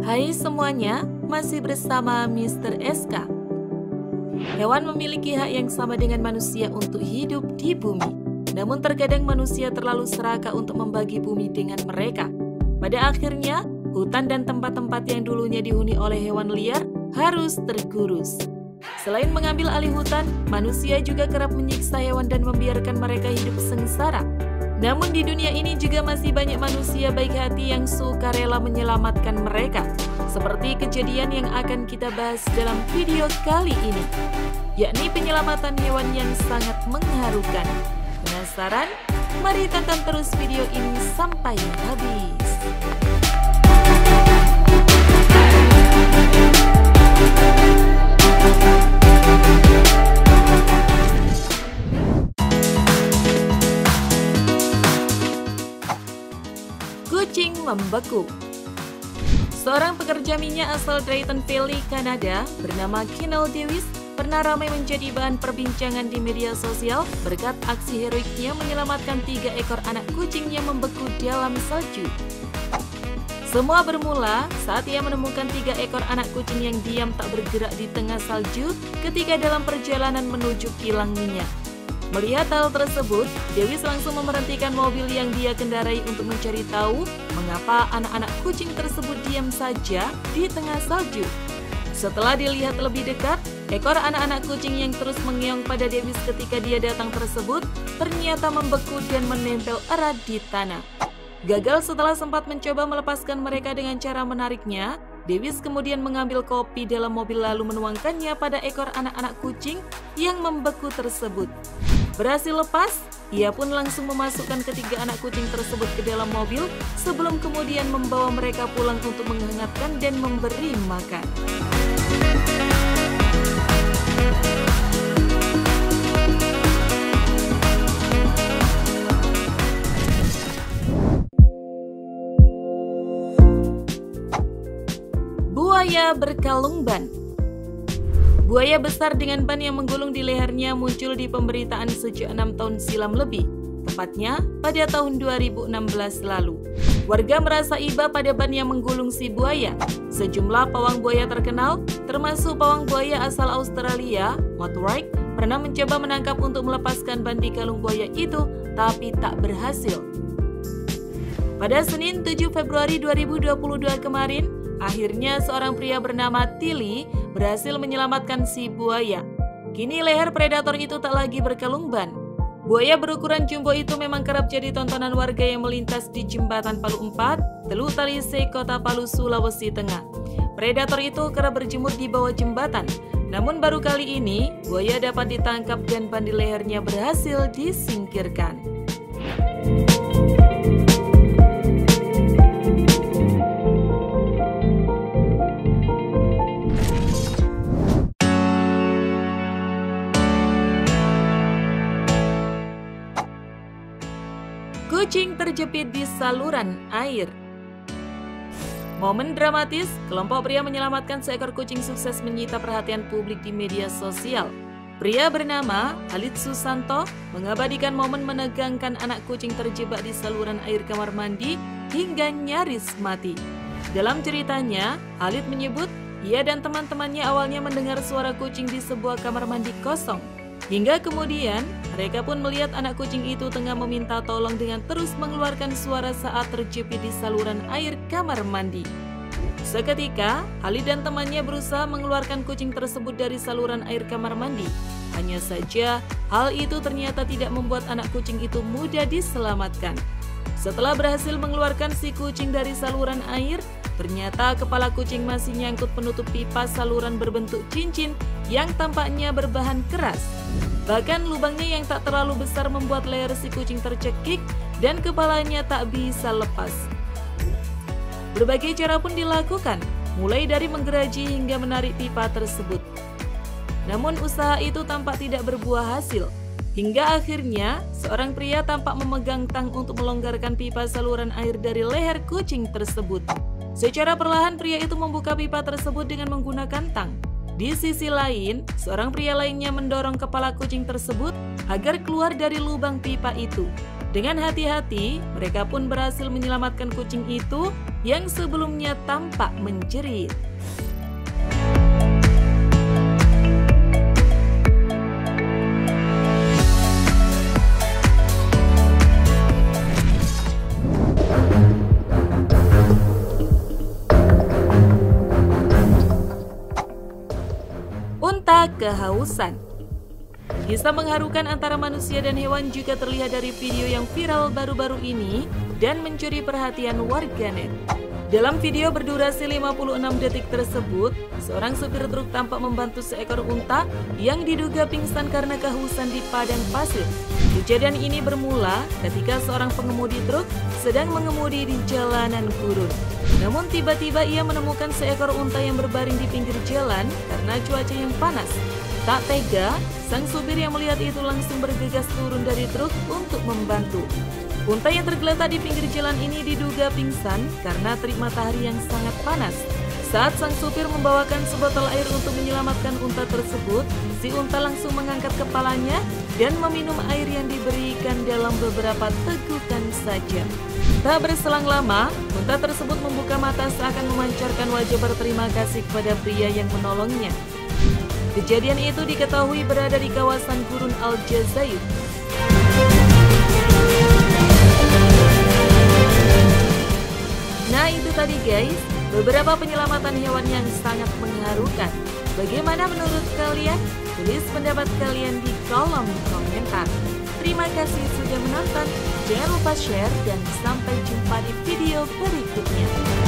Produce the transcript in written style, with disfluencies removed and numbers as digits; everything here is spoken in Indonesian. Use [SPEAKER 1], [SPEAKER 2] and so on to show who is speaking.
[SPEAKER 1] Hai semuanya, masih bersama Mr. SK. Hewan memiliki hak yang sama dengan manusia untuk hidup di bumi. Namun terkadang manusia terlalu serakah untuk membagi bumi dengan mereka. Pada akhirnya, hutan dan tempat-tempat yang dulunya dihuni oleh hewan liar harus tergurus. Selain mengambil alih hutan, manusia juga kerap menyiksa hewan dan membiarkan mereka hidup sengsara. Namun di dunia ini juga masih banyak manusia baik hati yang suka rela menyelamatkan mereka. Seperti kejadian yang akan kita bahas dalam video kali ini, yakni penyelamatan hewan yang sangat mengharukan. Penasaran? Mari tonton terus video ini sampai habis. Kucing membeku. Seorang pekerja minyak asal Drayton Valley, Kanada, bernama Kennel Davis pernah ramai menjadi bahan perbincangan di media sosial berkat aksi heroiknya menyelamatkan 3 ekor anak kucing yang membeku dalam salju. Semua bermula saat ia menemukan 3 ekor anak kucing yang diam tak bergerak di tengah salju ketika dalam perjalanan menuju kilang minyak. Melihat hal tersebut, Davis langsung memberhentikan mobil yang dia kendarai untuk mencari tahu mengapa anak-anak kucing tersebut diam saja di tengah salju. Setelah dilihat lebih dekat, ekor anak-anak kucing yang terus mengeong pada Davis ketika dia datang tersebut ternyata membeku dan menempel erat di tanah. Gagal setelah sempat mencoba melepaskan mereka dengan cara menariknya, Davis kemudian mengambil kopi dalam mobil lalu menuangkannya pada ekor anak-anak kucing yang membeku tersebut. Berhasil lepas, ia pun langsung memasukkan ketiga anak kucing tersebut ke dalam mobil sebelum kemudian membawa mereka pulang untuk menghangatkan dan memberi makan. Buaya berkalung ban. Buaya besar dengan ban yang menggulung di lehernya muncul di pemberitaan sejak 6 tahun silam lebih, tepatnya pada tahun 2016 lalu. Warga merasa iba pada ban yang menggulung si buaya. Sejumlah pawang buaya terkenal, termasuk pawang buaya asal Australia, Mothwright, pernah mencoba menangkap untuk melepaskan ban di kalung buaya itu, tapi tak berhasil. Pada Senin 7 Februari 2022 kemarin, akhirnya seorang pria bernama Tilly berhasil menyelamatkan si buaya. Kini leher predator itu tak lagi berkalung ban. Buaya berukuran jumbo itu memang kerap jadi tontonan warga yang melintas di jembatan Palu 4, Teluk Talise, Kota Palu, Sulawesi Tengah. Predator itu kerap berjemur di bawah jembatan. Namun baru kali ini, buaya dapat ditangkap dan ban di lehernya berhasil disingkirkan. Kucing terjepit di saluran air. Momen dramatis, kelompok pria menyelamatkan seekor kucing sukses menyita perhatian publik di media sosial. Pria bernama Halid Susanto mengabadikan momen menegangkan anak kucing terjebak di saluran air kamar mandi hingga nyaris mati. Dalam ceritanya, Halid menyebut ia dan teman-temannya awalnya mendengar suara kucing di sebuah kamar mandi kosong. Hingga kemudian, mereka pun melihat anak kucing itu tengah meminta tolong dengan terus mengeluarkan suara saat terjepit di saluran air kamar mandi. Seketika, Halid dan temannya berusaha mengeluarkan kucing tersebut dari saluran air kamar mandi. Hanya saja, hal itu ternyata tidak membuat anak kucing itu mudah diselamatkan. Setelah berhasil mengeluarkan si kucing dari saluran air, ternyata kepala kucing masih nyangkut penutup pipa saluran berbentuk cincin yang tampaknya berbahan keras. Bahkan lubangnya yang tak terlalu besar membuat leher si kucing tercekik dan kepalanya tak bisa lepas. Berbagai cara pun dilakukan, mulai dari menggeraji hingga menarik pipa tersebut. Namun usaha itu tampak tidak berbuah hasil. Hingga akhirnya, seorang pria tampak memegang tang untuk melonggarkan pipa saluran air dari leher kucing tersebut. Secara perlahan pria itu membuka pipa tersebut dengan menggunakan tang. Di sisi lain, seorang pria lainnya mendorong kepala kucing tersebut agar keluar dari lubang pipa itu. Dengan hati-hati, mereka pun berhasil menyelamatkan kucing itu yang sebelumnya tampak menjerit. Unta kehausan. Kisah mengharukan antara manusia dan hewan juga terlihat dari video yang viral baru-baru ini dan mencuri perhatian warganet. Dalam video berdurasi 56 detik tersebut, seorang supir truk tampak membantu seekor unta yang diduga pingsan karena kehausan di padang pasir. Kejadian ini bermula ketika seorang pengemudi truk sedang mengemudi di jalanan gurun. Namun tiba-tiba ia menemukan seekor unta yang berbaring di pinggir jalan karena cuaca yang panas. Tak tega, sang supir yang melihat itu langsung bergegas turun dari truk untuk membantu. Unta yang tergeletak di pinggir jalan ini diduga pingsan karena terik matahari yang sangat panas. Saat sang supir membawakan sebotol air untuk menyelamatkan unta tersebut, si unta langsung mengangkat kepalanya dan meminum air yang diberikan dalam beberapa tegukan saja. Tak berselang lama, unta tersebut membuka mata seakan memancarkan wajah berterima kasih kepada pria yang menolongnya. Kejadian itu diketahui berada di kawasan Gurun Al-Jazair. Nah itu tadi guys, beberapa penyelamatan hewan yang sangat mengharukan. Bagaimana menurut kalian? Tulis pendapat kalian di kolom komentar. Terima kasih sudah menonton. Jangan lupa share dan sampai jumpa di video berikutnya.